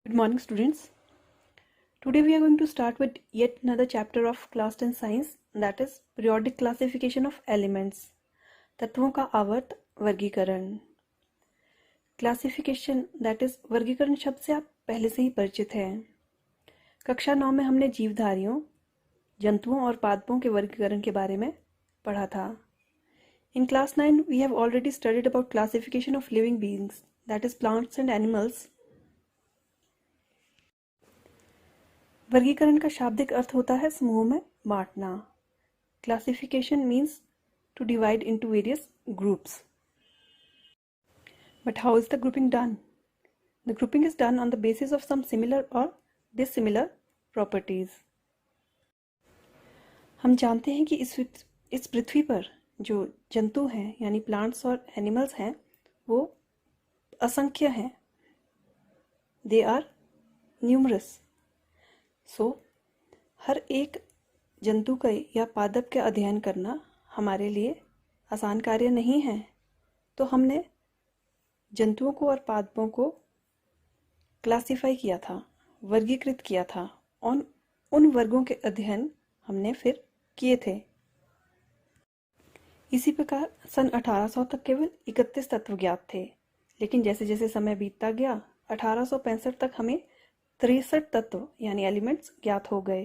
Good morning, students. Today we are going to start with yet another chapter of class 10 science, that is periodic classification of elements. तत्वों का आवर्त वर्गीकरण. Classification that is वर्गीकरण शब्द से आप पहले से ही परिचित हैं. कक्षा 9 में हमने जीवधारियों, जंतुओं और पादपों के वर्गीकरण के बारे में पढ़ा था. In class 9 we have already studied about classification of living beings, that is plants and animals. वर्गीकरण का शाब्दिक अर्थ होता है समूह में बांटना. Classification means to divide into various groups. But how is the grouping done? The grouping is done on the basis of some similar और dissimilar properties. हम जानते हैं कि इस पृथ्वी पर जो जंतु हैं यानी प्लांट्स और एनिमल्स हैं वो असंख्य हैं. They are numerous. सो हर एक जंतु का या पादप का अध्ययन करना हमारे लिए आसान कार्य नहीं है. तो हमने जंतुओं को और पादपों को क्लासिफाई किया था, वर्गीकृत किया था. उन वर्गों के अध्ययन हमने फिर किए थे. इसी प्रकार सन 1800 तक केवल 31 तत्व ज्ञात थे, लेकिन जैसे जैसे समय बीतता गया 1865 तक हमें 63 तत्व यानी एलिमेंट्स ज्ञात हो गए.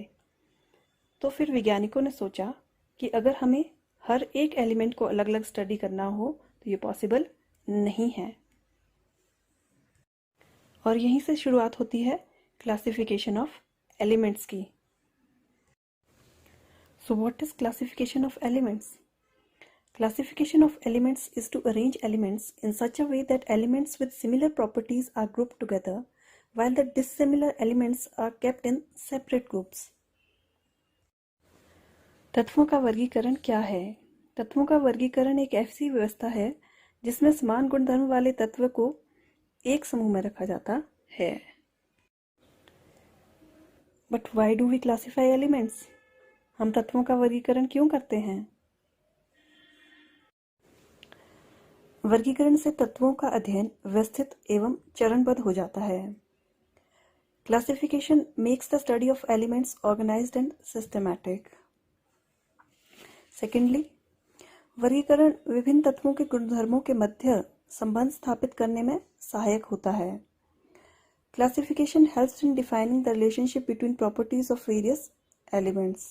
तो फिर वैज्ञानिकों ने सोचा कि अगर हमें हर एक एलिमेंट को अलग अलग स्टडी करना हो तो ये पॉसिबल नहीं है. और यहीं से शुरुआत होती है क्लासिफिकेशन ऑफ एलिमेंट्स की. So what is classification of elements? Classification of elements is to arrange elements in such a way that elements with similar properties are grouped together, while the dissimilar elements are kept in separate groups. तत्वों का वर्गीकरण क्या है? तत्वों का वर्गीकरण एक ऐसी व्यवस्था है जिसमें समान गुणधर्म वाले तत्व को एक समूह में रखा जाता है. But why do we classify elements? हम तत्वों का वर्गीकरण क्यों करते हैं? वर्गीकरण से तत्वों का अध्ययन व्यवस्थित एवं चरणबद्ध हो जाता है. Classification makes the study of elements organised and systematic. Secondly, वर्गीकरण विभिन्न तत्वों के गुणधर्मों के मध्य संबंध स्थापित करने में सहायक होता है. Classification helps in defining the relationship between properties of various elements.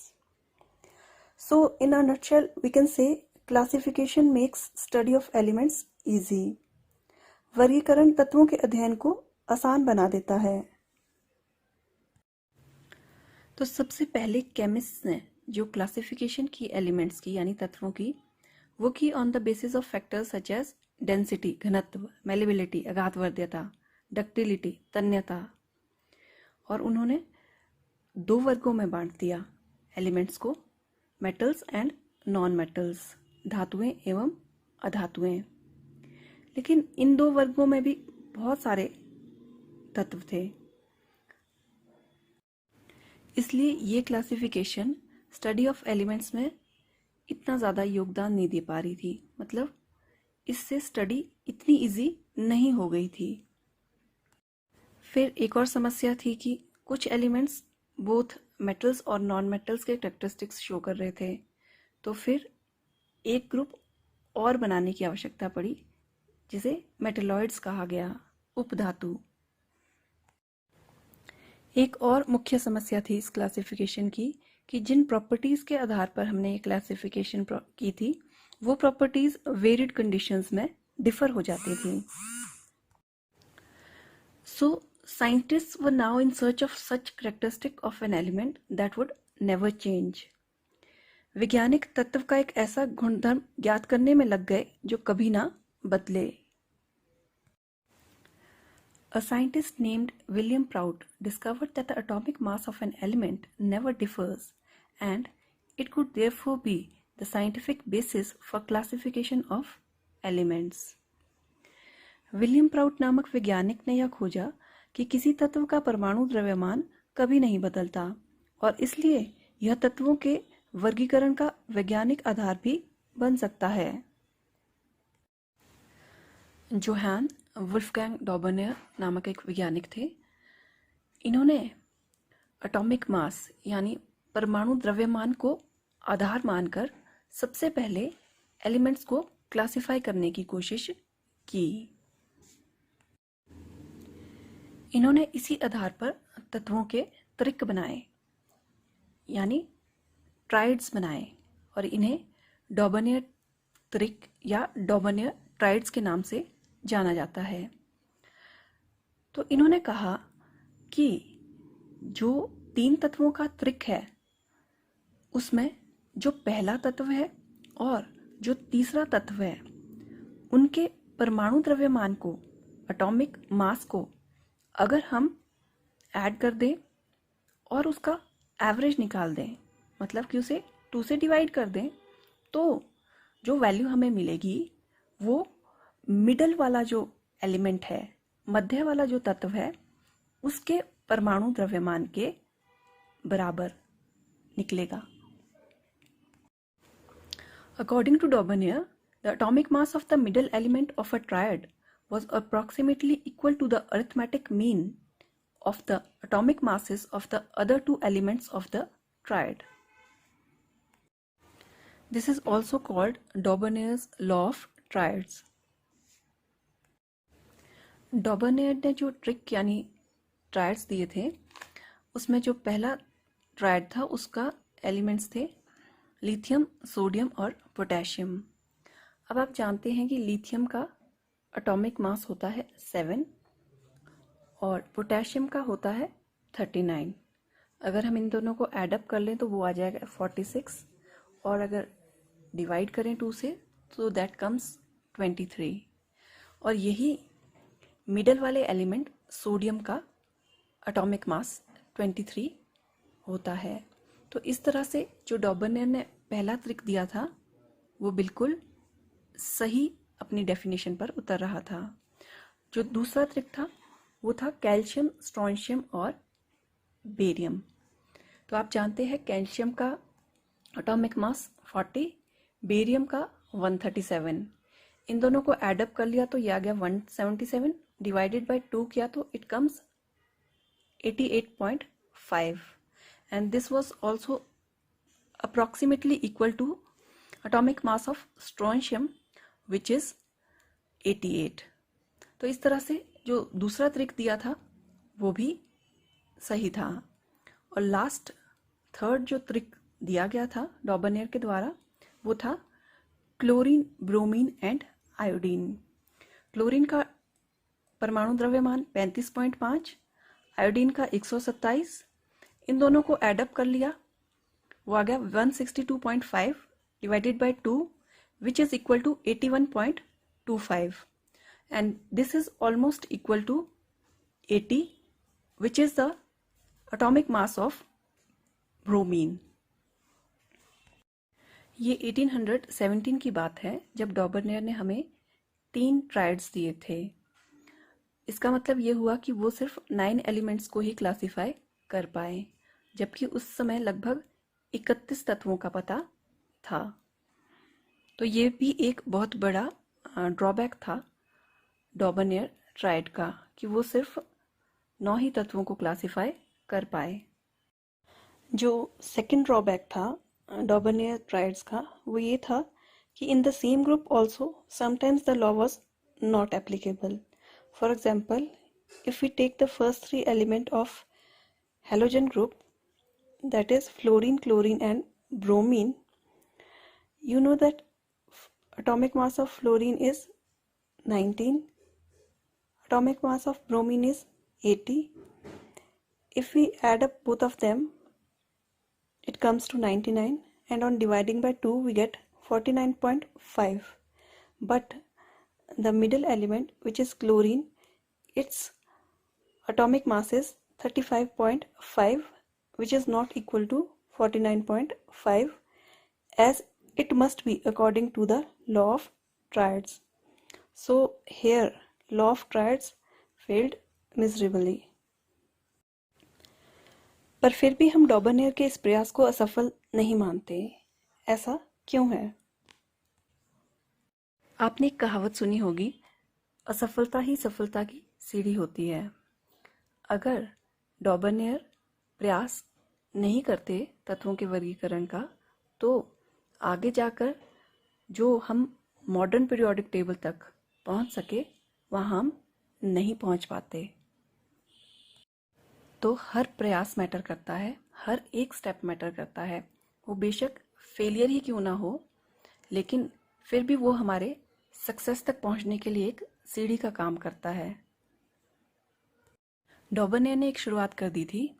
So in a nutshell we can say classification makes study of elements easy. वर्गीकरण तत्वों के अध्ययन को आसान बना देता है. तो सबसे पहले केमिस्ट ने जो क्लासिफिकेशन की एलिमेंट्स की यानी तत्वों की, वो की on the basis of factors such as density घनत्व, मेलेबिलिटी अघातवर्ध्यता, डक्टिलिटी तन्यता. और उन्होंने दो वर्गों में बांट दिया एलिमेंट्स को, मेटल्स एंड नॉन मेटल्स, धातुएं एवं अधातुएं. लेकिन इन दो वर्गों में भी बहुत सारे तत्व थे, इसलिए ये क्लासिफिकेशन स्टडी ऑफ एलिमेंट्स में इतना ज़्यादा योगदान नहीं दे पा रही थी. मतलब इससे स्टडी इतनी इजी नहीं हो गई थी. फिर एक और समस्या थी कि कुछ एलिमेंट्स बोथ मेटल्स और नॉन मेटल्स के कैरेक्टरिस्टिक्स शो कर रहे थे. तो फिर एक ग्रुप और बनाने की आवश्यकता पड़ी जिसे मेटलॉइड्स कहा गया, उपधातु. एक और मुख्य समस्या थी इस क्लासिफिकेशन की कि जिन प्रॉपर्टीज के आधार पर हमने ये क्लासिफिकेशन की थी वो प्रॉपर्टीज वेरिड कंडीशंस में डिफर हो जाती थी. So scientists were now in search of such characteristic of an element that would never change. वैज्ञानिक तत्व का एक ऐसा गुणधर्म ज्ञात करने में लग गए जो कभी ना बदले. A scientist named William Prout discovered that the atomic mass of an element never differs, and it could therefore be the scientific basis for classification of elements. William proud नामक वैज्ञानिक ने यह खोजा कि किसी तत्व का परमाणु द्रव्यमान कभी नहीं बदलता और इसलिए यह तत्वों के वर्गीकरण का वैज्ञानिक आधार भी बन सकता है. जोहान वुल्फगैंग डॉबर्नेर नामक एक वैज्ञानिक थे इन्होंने एटॉमिक मास यानी परमाणु द्रव्यमान को आधार मानकर सबसे पहले एलिमेंट्स को क्लासिफाई करने की कोशिश की। इन्होंने इसी आधार पर तत्वों के त्रिक बनाए यानी ट्राइड्स बनाए और इन्हें डॉबनियर त्रिक या डॉबनियर ट्राइड्स के नाम से जाना जाता है। तो इन्होंने कहा कि जो 3 तत्वों का त्रिक है उसमें जो पहला तत्व है और जो तीसरा तत्व है उनके परमाणु द्रव्यमान को, एटॉमिक मास को अगर हम ऐड कर दें और उसका एवरेज निकाल दें, मतलब कि उसे 2 से डिवाइड कर दें, तो जो वैल्यू हमें मिलेगी वो मिडल वाला जो एलिमेंट है, मध्य वाला जो तत्व है, उसके परमाणु द्रव्यमान के बराबर निकलेगा। According to Daubeney, the atomic mass of the middle element of a triad was approximately equal to the arithmetic mean of the atomic masses of the other 2 elements of the triad. This is also called Daubeney's law of triads. डॉबनेयर ने जो trick यानी triads दिए थे उसमें जो पहला triad था उसका एलिमेंट्स थे लिथियम, सोडियम और पोटेशियम। अब आप जानते हैं कि लिथियम का एटॉमिक मास होता है 7 और पोटेशियम का होता है 39। अगर हम इन दोनों को ऐडअप कर लें तो वो आ जाएगा 46 और अगर डिवाइड करें 2 से तो दैट कम्स 23। और यही मिडल वाले एलिमेंट सोडियम का एटॉमिक मास 23 होता है। तो इस तरह से जो डॉबनेयर ने पहला ट्रिक दिया था वो बिल्कुल सही अपनी डेफिनेशन पर उतर रहा था। जो दूसरा ट्रिक था वो था कैल्शियम, स्ट्रोंशियम और बेरियम। तो आप जानते हैं कैल्शियम का एटॉमिक मास 40, बेरियम का 137। इन दोनों को ऐडअप कर लिया तो ये आ गया 177, डिवाइडेड बाय 2 किया तो it comes 88.5 and this was also approximately equal to atomic mass of strontium which is 88। तो इस तरह से जो दूसरा ट्रिक दिया था वो भी सही था। और लास्ट थर्ड जो ट्रिक दिया गया था डॉबनेयर के द्वारा वो था chlorine, bromine and iodine. Chlorine का परमाणु द्रव्यमान 35.5, आयोडीन का 127। इन दोनों को ऐडअप कर लिया वो आ गया 162.5 divided by 2 which is equal to 81.25 and this is almost equal to 80 which is the atomic mass of bromine. ये 1817 की बात है जब डॉबनेयर ने हमें 3 ट्रायड्स दिए थे। इसका मतलब ये हुआ कि वो सिर्फ 9 एलिमेंट्स को ही क्लासिफाई कर पाए, जबकि उस समय लगभग 31 तत्वों का पता था। तो ये भी एक बहुत बड़ा ड्रॉबैक था डॉबनेयर ट्रायड का कि वो सिर्फ 9 ही तत्वों को क्लासिफाई कर पाए। जो सेकंड ड्रॉबैक था डॉबनेयर ट्रायड्स का वो ये था कि in the same group also sometimes the law was not applicable. For example, if we take the first 3 elements of halogen group, that is fluorine, chlorine and bromine, you know that atomic mass of fluorine is 19, atomic mass of bromine is 80. If we add up both of them, it comes to 99 and on dividing by 2 we get 49.5. But the middle element which is chlorine, its atomic mass is 35.5 which is not equal to 49.5 as it must be according to the law of triads. So here law of triads failed miserably. पर फिर भी हम डॉबनेयर के इस प्रयास को असफल नहीं मानते। ऐसा क्यों है? आपने एक कहावत सुनी होगी, असफलता ही सफलता की सीढ़ी होती है। अगर डॉबरनेयर प्रयास नहीं करते तत्वों के वर्गीकरण का, तो आगे जाकर जो हम मॉडर्न पीरियोडिक टेबल तक पहुंच सके वहां हम नहीं पहुंच पाते। तो हर प्रयास मैटर करता है, हर एक स्टेप मैटर करता है। वो बेशक फेलियर ही क्यों ना हो, लेकिन फिर भी वो हमारे सक्सेस तक पहुंचने के लिए एक सीढ़ी का काम करता है। डॉबरनेयर ने एक शुरुआत कर दी थी,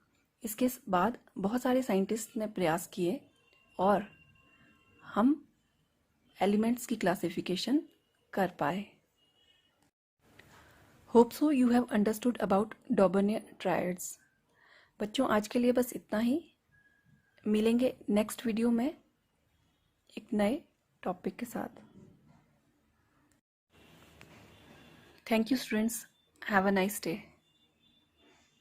इसके बाद बहुत सारे साइंटिस्ट ने प्रयास किए और हम एलिमेंट्स की क्लासिफिकेशन कर पाए। Hope so you have understood about Dobereiner triads. बच्चों, आज के लिए बस इतना ही। मिलेंगे नेक्स्ट वीडियो में एक नए टॉपिक के साथ। Thank you students, have a nice day.